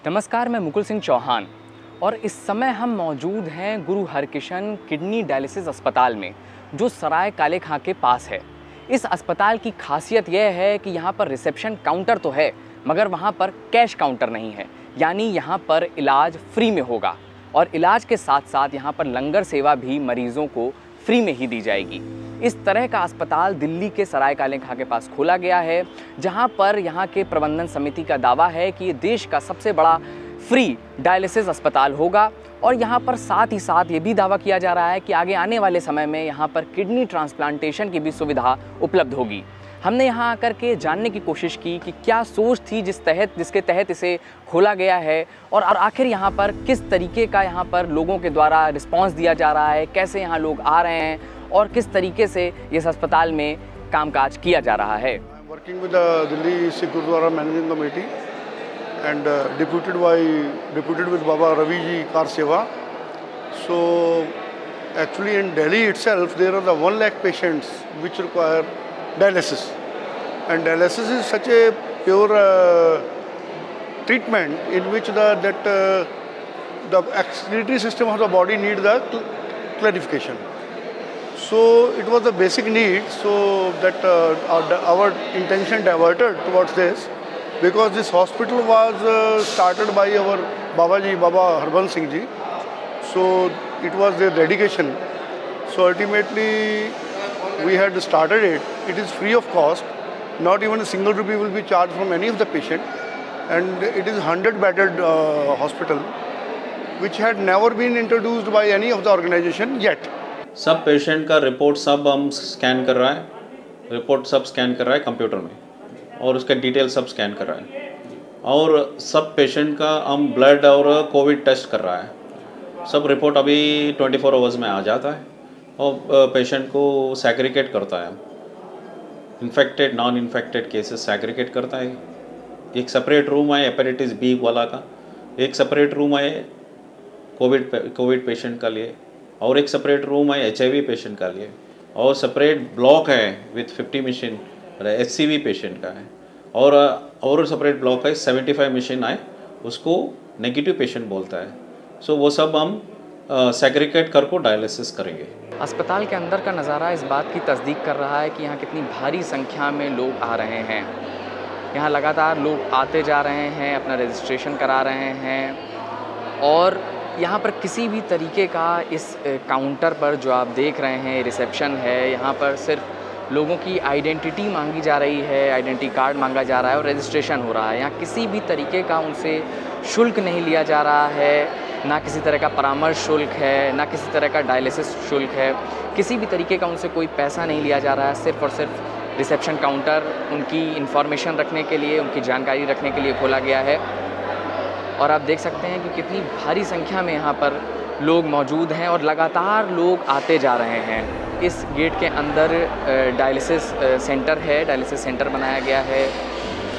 नमस्कार, मैं मुकुल सिंह चौहान और इस समय हम मौजूद हैं गुरु हरकिशन किडनी डायलिसिस अस्पताल में, जो सराय काले खां के पास है। इस अस्पताल की खासियत यह है कि यहाँ पर रिसेप्शन काउंटर तो है, मगर वहाँ पर कैश काउंटर नहीं है, यानी यहाँ पर इलाज फ्री में होगा और इलाज के साथ साथ यहाँ पर लंगर सेवा भी मरीजों को फ्री में ही दी जाएगी। इस तरह का अस्पताल दिल्ली के सराय काले खां के पास खोला गया है, जहां पर यहां के प्रबंधन समिति का दावा है कि ये देश का सबसे बड़ा फ्री डायलिसिस अस्पताल होगा। और यहां पर साथ ही साथ ये भी दावा किया जा रहा है कि आगे आने वाले समय में यहां पर किडनी ट्रांसप्लांटेशन की भी सुविधा उपलब्ध होगी। हमने यहाँ आकर के जानने की कोशिश की कि क्या सोच थी जिसके तहत इसे खोला गया है और आखिर यहाँ पर किस तरीके का यहाँ पर लोगों के द्वारा रिस्पांस दिया जा रहा है, कैसे यहाँ लोग आ रहे हैं और किस तरीके से इस अस्पताल में कामकाज किया जा रहा है। Working with Delhi Sikh Gurdwara managing committee and deputed with Baba Ravi ji Kar Seva. So actually in Delhi itself there are the 1 lakh patients which require dialysis, and dialysis is such a pure treatment in which the excretory system of the body needs the clarification. So it was a basic need, so that our intention diverted towards this, because this hospital was started by our Baba Harbans Singh ji. So it was their dedication. So ultimately we had started it. It is free of cost. Not even a single rupee will be charged from any of the patient, and it is 100-bedded hospital, which had never been introduced by any of the organization yet. सब patient का report सब हम scan कर रहा है, report सब scan कर रहा है कंप्यूटर में, और उसका डिटेल सब स्कैन कर रहा है, और सब पेशेंट का हम ब्लड और कोविड टेस्ट कर रहा है। सब रिपोर्ट अभी 24 आवर्स में आ जाता है और पेशेंट को सैग्रीगेट करता है, इन्फेक्टेड नॉन इन्फेक्टेड केसेस सैग्रीगेट करता है। एक सेपरेट रूम है हेपेटाइटिस बी वाला का, एक सेपरेट रूम है कोविड पेशेंट का लिए, और एक सेपरेट रूम है HIV पेशेंट का लिए, और सेपरेट ब्लॉक है विथ 50 मशीन HCV पेशेंट का है, और सेपरेट ब्लॉक है 75 मशीन है, उसको नेगेटिव पेशेंट बोलता है। सो वो सब हम सेग्रीगेट कर को डायलिसिस करेंगे। अस्पताल के अंदर का नज़ारा इस बात की तस्दीक कर रहा है कि यहाँ कितनी भारी संख्या में लोग आ रहे हैं। यहाँ लगातार लोग आते जा रहे हैं, अपना रजिस्ट्रेशन करा रहे हैं, और यहाँ पर किसी भी तरीके का इस काउंटर पर जो आप देख रहे हैं रिसेप्शन है, यहाँ पर सिर्फ लोगों की आइडेंटिटी मांगी जा रही है, आइडेंटिटी कार्ड मांगा जा रहा है और रजिस्ट्रेशन हो रहा है। यहाँ किसी भी तरीके का उनसे शुल्क नहीं लिया जा रहा है, ना किसी तरह का परामर्श शुल्क है, ना किसी तरह का डायलिसिस शुल्क है, किसी भी तरीके का उनसे कोई पैसा नहीं लिया जा रहा है। सिर्फ़ और सिर्फ रिसेप्शन काउंटर उनकी इन्फॉर्मेशन रखने के लिए, उनकी जानकारी रखने के लिए खोला गया है। और आप देख सकते हैं कि कितनी भारी संख्या में यहाँ पर लोग मौजूद हैं और लगातार लोग आते जा रहे हैं। इस गेट के अंदर डायलिसिस सेंटर है, डायलिसिस सेंटर बनाया गया है,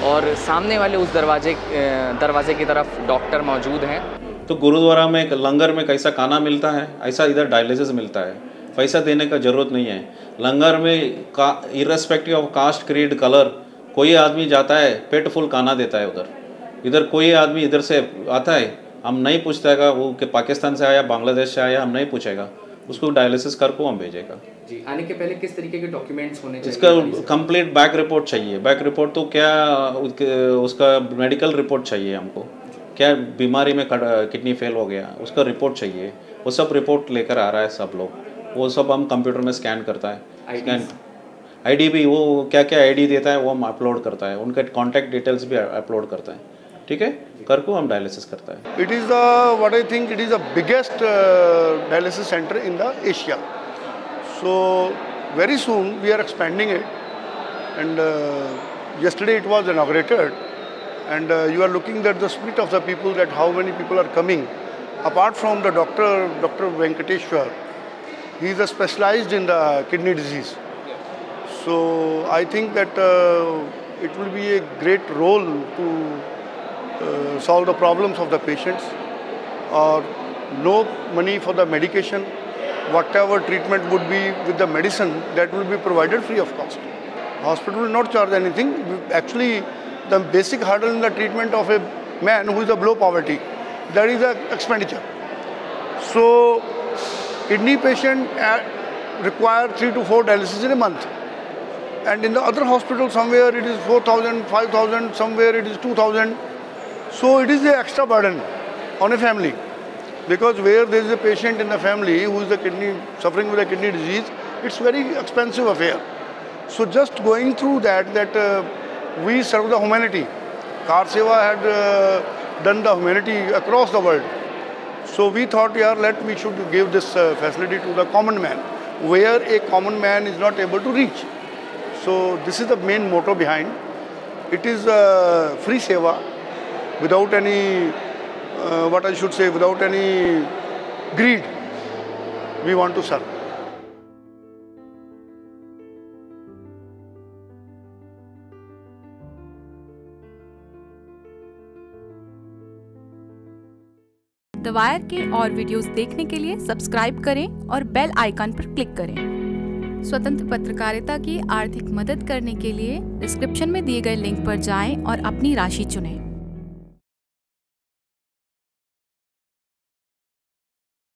और सामने वाले उस दरवाजे की तरफ डॉक्टर मौजूद हैं। तो गुरुद्वारा में लंगर में कैसा खाना मिलता है, ऐसा इधर डायलिसिस मिलता है। पैसा देने का ज़रूरत नहीं है। लंगर में irrespective of caste, creed, colour, कोई आदमी जाता है पेट फुल खाना देता है उधर। इधर कोई आदमी इधर से आता है, हम नहीं पूछतेगा वो कि पाकिस्तान से आया, बांग्लादेश से आया, हम नहीं पूछेगा, उसको डायलिसिस कर को हम भेजेगा। जी, आने के पहले किस तरीके के डॉक्यूमेंट्स होने चाहिए? इसका कंप्लीट बैक रिपोर्ट चाहिए। बैक रिपोर्ट तो क्या, उसका मेडिकल रिपोर्ट चाहिए हमको, क्या बीमारी में किडनी फेल हो गया उसका रिपोर्ट चाहिए। वो सब रिपोर्ट लेकर आ रहा है सब लोग, वो सब हम कंप्यूटर में स्कैन करता है। स्कैन ID भी, वो क्या क्या ID देता है वो हम अपलोड करता है, उनके कॉन्टैक्ट डिटेल्स भी अपलोड करता है। ठीक है, कर को हम डायलिसिस करता है। It is what I think it is the biggest dialysis center in the Asia. So very soon we are expanding it, and yesterday it was inaugurated, and you are looking at the split of the people, that how many people are coming. Apart from the Dr. Venkateshwar, he is specialized in the kidney disease. So I think that it will be a great role to solve the problems of the patients, or no money for the medication. Whatever treatment would be with the medicine, that will be provided free of cost. Hospital will not charge anything. Actually, the basic hurdle in the treatment of a man who is below poverty. That is an expenditure. So kidney patient require 3 to 4 dialysis in a month. And in the other hospital, somewhere it is 4,000, 5,000, somewhere it is 2,000. So it is an extra burden on a family. Because where there is a patient in the family who is suffering with a kidney disease, it's very expensive affair. So just going through that we serve the humanity. Car Seva had done the humanity across the world. So we thought, we should give this facility to the common man, where a common man is not able to reach. So this is the main motto behind. It is free seva, without any, without any greed. We want to serve. The wire के और videos देखने के लिए subscribe करें और bell icon पर click करें। स्वतंत्र पत्रकारिता की आर्थिक मदद करने के लिए डिस्क्रिप्शन में दिए गए लिंक पर जाएं और अपनी राशि चुनें।